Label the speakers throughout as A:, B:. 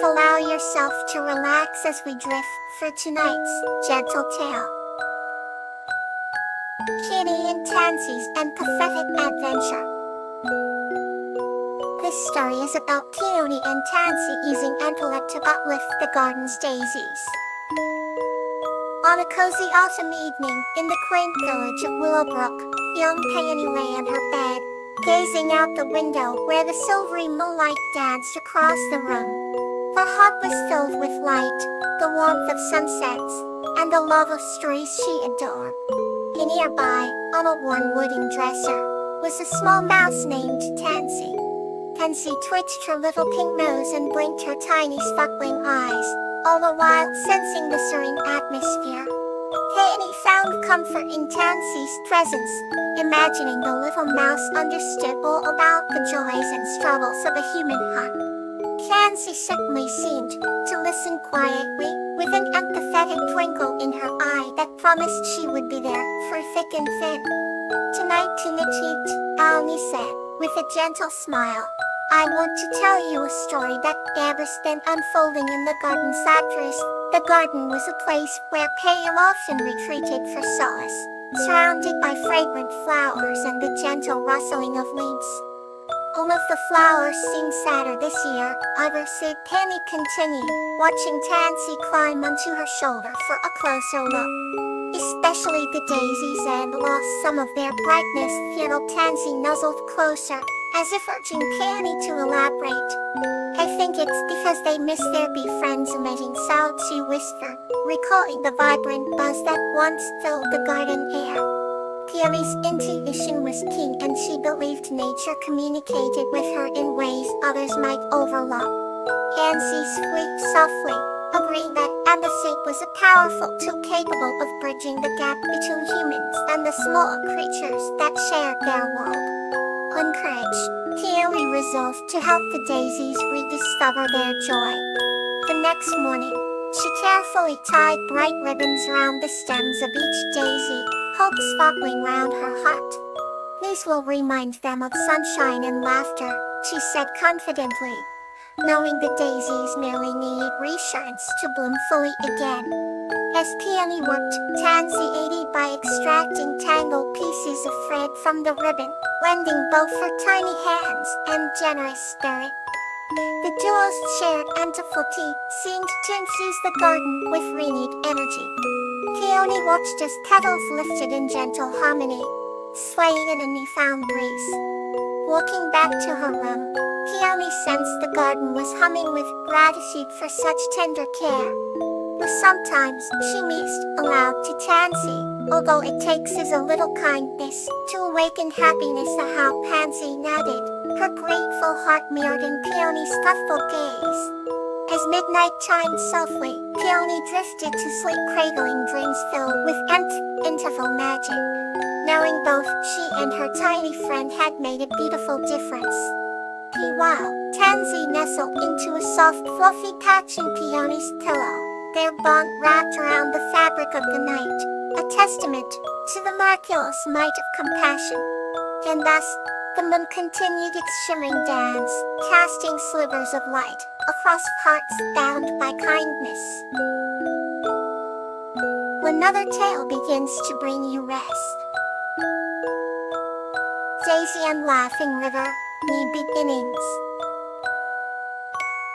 A: Allow yourself to relax as we drift through tonight's gentle tale. Kitty and Tansy's empathetic adventure. This story is about Peony and Tansy using intellect to uplift the garden's daisies. On a cozy autumn evening, in the quaint village of Willowbrook, young Peony lay in her bed, gazing out the window where the silvery moonlight danced across the room. Her heart was filled with light, the warmth of sunsets, and the love of stories she adored. Nearby, on a worn wooden dresser, was a small mouse named Tansy. Tansy twitched her little pink nose and blinked her tiny sparkling eyes, all the while sensing the serene atmosphere. Peony found comfort in Tansy's presence, imagining the little mouse understood all about the joys and struggles of a human heart. Tansy certainly seemed to listen quietly, with an empathetic twinkle in her eye that promised she would be there through thick and thin. "Tonight, Tinichit," Alni said, with a gentle smile, "I want to tell you a story that has been unfolding in the garden sectors." The garden was a place where Peony often retreated for solace, surrounded by fragrant flowers and the gentle rustling of leaves. "All of the flowers seem sadder this year," said Penny continued, watching Tansy climb onto her shoulder for a closer look. "Especially the daisies and lost some of their brightness." Tansy nuzzled closer, as if urging Penny to elaborate. "I think it's because they miss their bee friends emitting sounds," she whispered, recalling the vibrant buzz that once filled the garden air. Peony's intuition was keen, and she believed nature communicated with her in ways others might overlook. Tansy squeaked softly, agreeing that empathy was a powerful tool capable of bridging the gap between humans and the small creatures that shared their world. Encouraged, Peony resolved to help the daisies rediscover their joy. The next morning, she carefully tied bright ribbons around the stems of each daisy, hope sparkling round her heart. "These will remind them of sunshine and laughter," she said confidently, knowing the daisies merely need reassurance to bloom fully again. As Peony worked, Tansy aided by extracting tangled pieces of thread from the ribbon, lending both her tiny hands and generous spirit. The duo's shared entity seemed to infuse the garden with renewed energy. Peony watched as petals lifted in gentle harmony, swaying in a newfound breeze. Walking back to her room, Peony sensed the garden was humming with gratitude for such tender care. But sometimes, she mused aloud to Tansy, "Although it takes is a little kindness to awaken happiness." How Pansy nodded, her grateful heart mirrored in Peony's thoughtful gaze. As midnight chimed softly, Peony drifted to sleep, cradling dreams filled with interval magic, knowing both she and her tiny friend had made a beautiful difference. Meanwhile, Tansy nestled into a soft, fluffy patch in Peony's pillow, their bond wrapped around the fabric of the night, a testament to the miraculous might of compassion. And thus, the moon continued its shimmering dance, casting slivers of light across hearts bound by kindness. Another tale begins to bring you rest. Daisy and Laughing River, New Beginnings.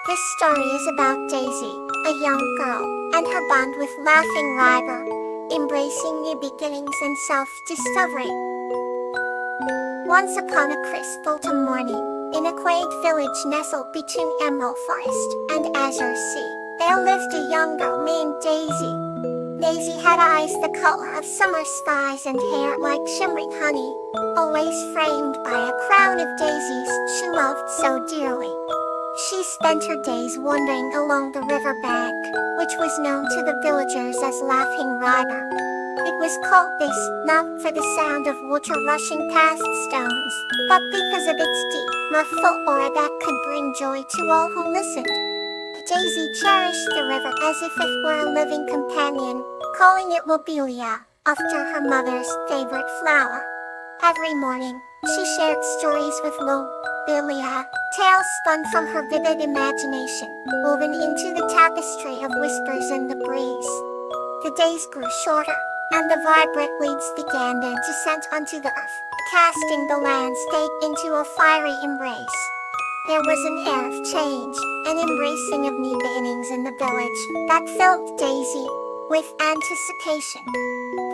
A: This story is about Daisy, a young girl, and her bond with Laughing River, embracing new beginnings and self-discovery. Once upon a crisp autumn morning, in a quaint village nestled between Emerald Forest and Azure Sea, there lived a young girl named Daisy. Daisy had eyes the color of summer skies and hair like shimmering honey, always framed by a crown of daisies she loved so dearly. She spent her days wandering along the riverbank, which was known to the villagers as Laughing River. It was called this, not for the sound of water rushing past stones, but because of its deep, mirthful aura that could bring joy to all who listened. Daisy cherished the river as if it were a living companion, calling it Lobelia, after her mother's favorite flower. Every morning, she shared stories with Lobelia, tales spun from her vivid imagination, woven into the tapestry of whispers in the breeze. The days grew shorter, and the vibrant weeds began their descent onto the earth, casting the landscape into a fiery embrace. There was an air of change, an embracing of new beginnings in the village, that filled Daisy with anticipation.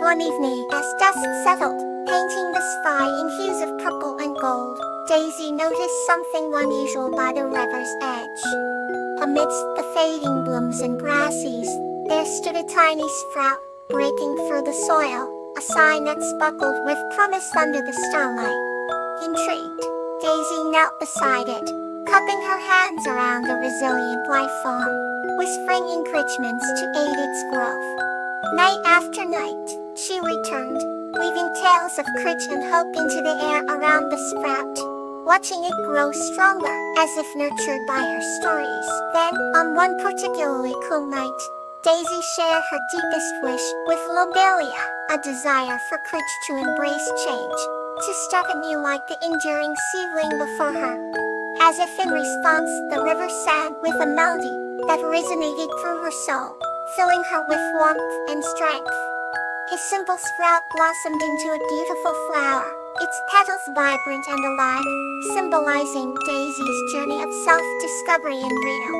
A: One evening, as dusk settled, painting the sky in hues of purple and gold, Daisy noticed something unusual by the river's edge. Amidst the fading blooms and grasses, there stood a tiny sprout, breaking through the soil, a sign that sparkled with promise under the starlight. Intrigued, Daisy knelt beside it, cupping her hands around the resilient life form, whispering encouragements to aid its growth. Night after night, she returned, weaving tales of courage and hope into the air around the sprout, watching it grow stronger, as if nurtured by her stories. Then, on one particularly cool night, Daisy shared her deepest wish with Lobelia, a desire for courage to embrace change, to start anew like the enduring seedling before her. As if in response, the river sang with a melody that resonated through her soul, filling her with warmth and strength. A simple sprout blossomed into a beautiful flower, its petals vibrant and alive, symbolizing Daisy's journey of self-discovery and freedom.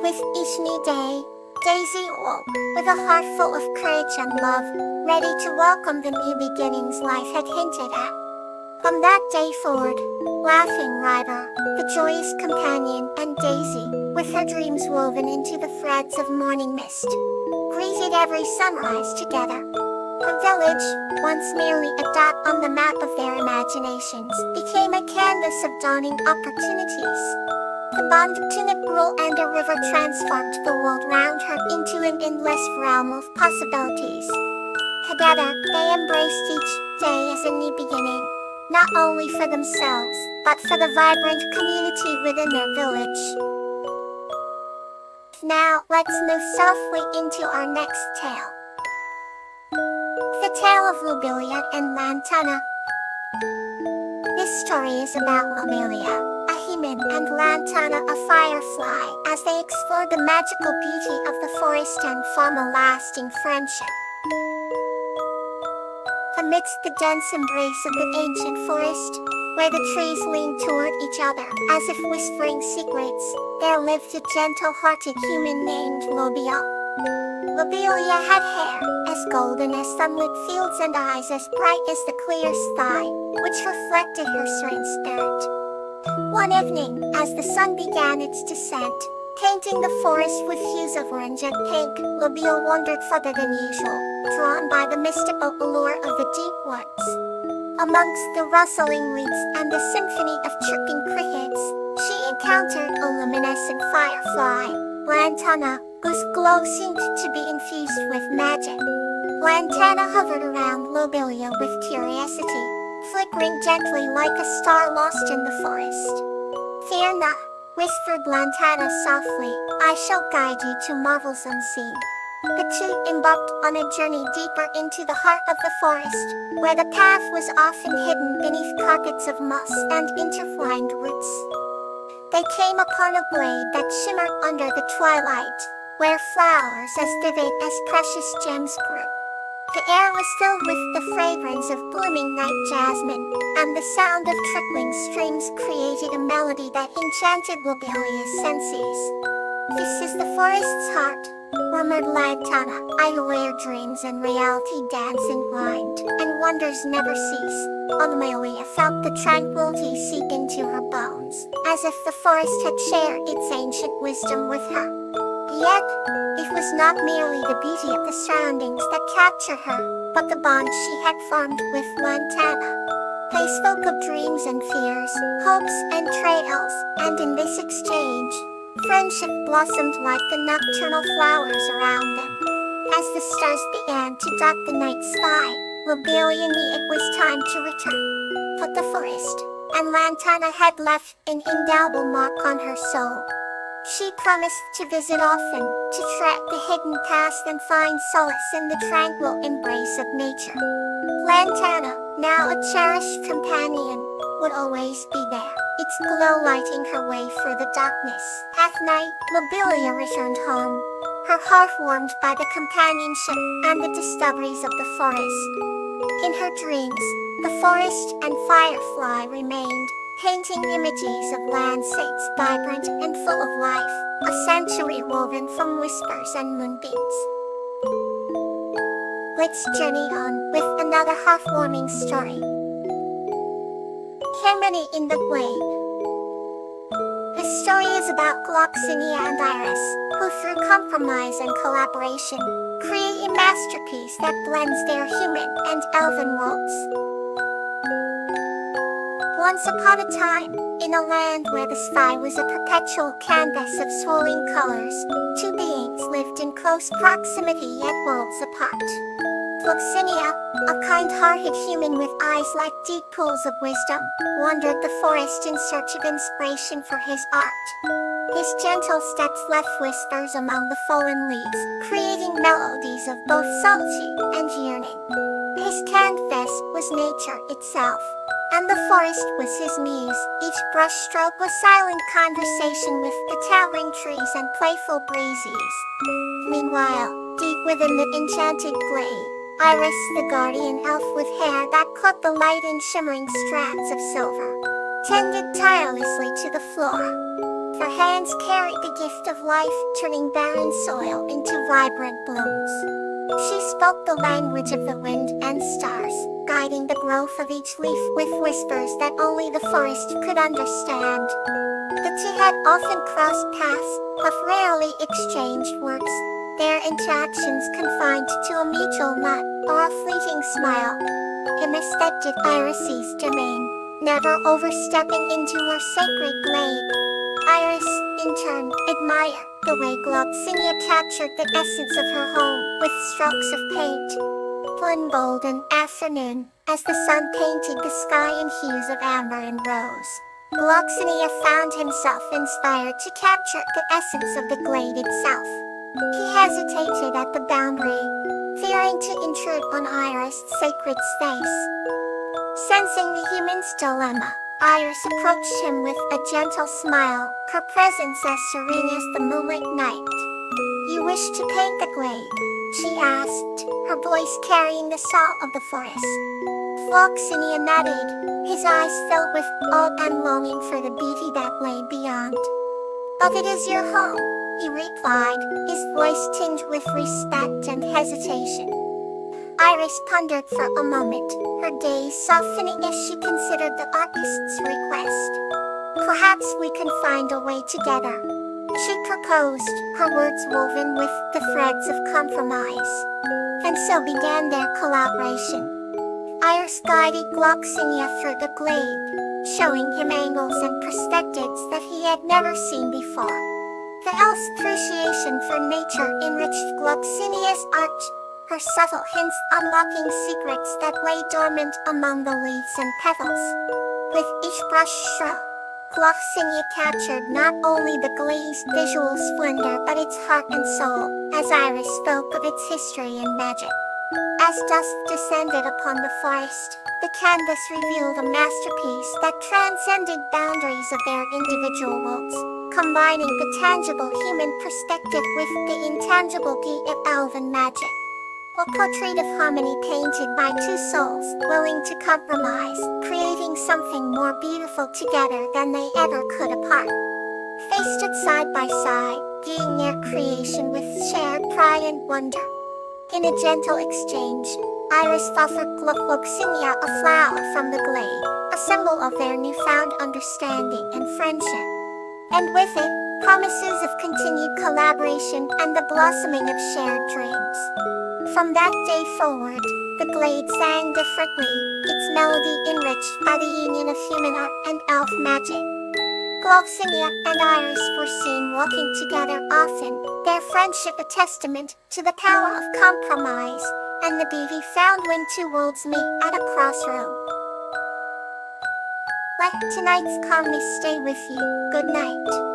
A: With each new day, Daisy woke with a heart full of courage and love, ready to welcome the new beginnings life had hinted at. From that day forward, laughing rider, the joyous companion, and Daisy, with her dreams woven into the threads of morning mist, greeted every sunrise together. The village, once merely a dot on the map of their imaginations, became a canvas of dawning opportunities. The bond between a girl and a river transformed the world round her into an endless realm of possibilities. Together, they embraced each day as a new beginning, not only for themselves, but for the vibrant community within their village. Now, let's move softly into our next tale. The Tale of Lobelia and Lantana. This story is about Lobelia, a human, and Lantana, a firefly, as they explore the magical beauty of the forest and form a lasting friendship. Amidst the dense embrace of the ancient forest, where the trees leaned toward each other, as if whispering secrets, there lived a gentle-hearted human named Lobelia. Lobelia had hair as golden as sunlit fields and eyes as bright as the clear sky, which reflected her serene spirit. One evening, as the sun began its descent, painting the forest with hues of orange and pink, Lobelia wandered further than usual, drawn by the mystical allure of the deep woods. Amongst the rustling leaves and the symphony of chirping crickets, she encountered a luminescent firefly, Lantana, whose glow seemed to be infused with magic. Lantana hovered around Lobelia with curiosity, flickering gently like a star lost in the forest. "Fear not," whispered Lantana softly, "I shall guide you to marvels unseen." The two embarked on a journey deeper into the heart of the forest, where the path was often hidden beneath carpets of moss and intertwined roots. They came upon a glade that shimmered under the twilight, where flowers as vivid as precious gems grew. The air was filled with the fragrance of blooming night jasmine, and the sound of trickling streams created a melody that enchanted Lobelia's senses. "This is the forest's heart," murmured Lantana, "where dreams and reality dance entwined, and wonders never cease." Lobelia felt the tranquility seep into her bones, as if the forest had shared its ancient wisdom with her. Yet, it was not merely the beauty of the surroundings that captured her, but the bond she had formed with Lantana. They spoke of dreams and fears, hopes and trails, and in this exchange, friendship blossomed like the nocturnal flowers around them. As the stars began to dot the night sky, Lobelia knew it was time to return. But the forest and Lantana had left an indelible mark on her soul. She promised to visit often, to track the hidden past and find solace in the tranquil embrace of nature. Lantana, now a cherished companion, would always be there, its glow lighting her way through the darkness. At night, Lobelia returned home, her heart warmed by the companionship and the discoveries of the forest. In her dreams, the forest and firefly remained, painting images of landscapes vibrant and full of life, a sanctuary woven from whispers and moonbeams. Let's journey on with another heartwarming story. Harmony in the Glade. The story is about Gloxinia and Iris, who through compromise and collaboration, create a masterpiece that blends their human and elven worlds. Once upon a time, in a land where the sky was a perpetual canvas of swirling colors, two beings lived in close proximity yet worlds apart. Gloxinia, a kind-hearted human with eyes like deep pools of wisdom, wandered the forest in search of inspiration for his art. His gentle steps left whispers among the fallen leaves, creating melodies of both solitude and yearning. His canvas was nature itself, and the forest was his muse. Each brushstroke was silent conversation with the towering trees and playful breezes. Meanwhile, deep within the enchanted glade, Iris, the guardian elf with hair that caught the light in shimmering strands of silver, tended tirelessly to the floor. Her hands carried the gift of life, turning barren soil into vibrant blooms. She spoke the language of the wind and stars, guiding the growth of each leaf with whispers that only the forest could understand. The two had often crossed paths, but rarely exchanged words, their interactions confined to a mutual nod or a fleeting smile. He respected Iris's domain, never overstepping into her sacred glade. Iris, in turn, admired the way Gloxinia captured the essence of her home with strokes of paint. One golden afternoon, as the sun painted the sky in hues of amber and rose, Gloxinia found himself inspired to capture the essence of the glade itself. He hesitated at the boundary, fearing to intrude on Iris' sacred space. Sensing the human's dilemma, Iris approached him with a gentle smile, her presence as serene as the moonlit night. "You wish to paint the glade?" she asked, her voice carrying the salt of the forest. Gloxinia nodded, his eyes filled with awe and longing for the beauty that lay beyond. "But it is your home," he replied, his voice tinged with respect and hesitation. Iris pondered for a moment, her gaze softening as she considered the artist's request. "Perhaps we can find a way together," she proposed, her words woven with the threads of compromise. And so began their collaboration. Iris guided Gloxinia through the glade, showing him angles and perspectives that he had never seen before. The elf's appreciation for nature enriched Gloxinia's art, her subtle hints unlocking secrets that lay dormant among the leaves and petals. With each brush stroke, Gloxinia captured not only the glade's visual splendor but its heart and soul, as Iris spoke of its history and magic. As dusk descended upon the forest, the canvas revealed a masterpiece that transcended boundaries of their individual worlds, combining the tangible human perspective with the intangible beauty of elven magic. A portrait of harmony painted by two souls willing to compromise, creating something more beautiful together than they ever could apart. They stood side by side, viewing their creation with shared pride and wonder. In a gentle exchange, Iris offered Gloxinia a flower from the glade, a symbol of their newfound understanding and friendship. And with it, promises of continued collaboration and the blossoming of shared dreams. From that day forward, the glade sang differently, its melody enriched by the union of human art and elf magic. Gloxinia and Iris were seen walking together often, their friendship a testament to the power of compromise and the beauty found when two worlds meet at a crossroad. Let tonight's calmness stay with you. Good night.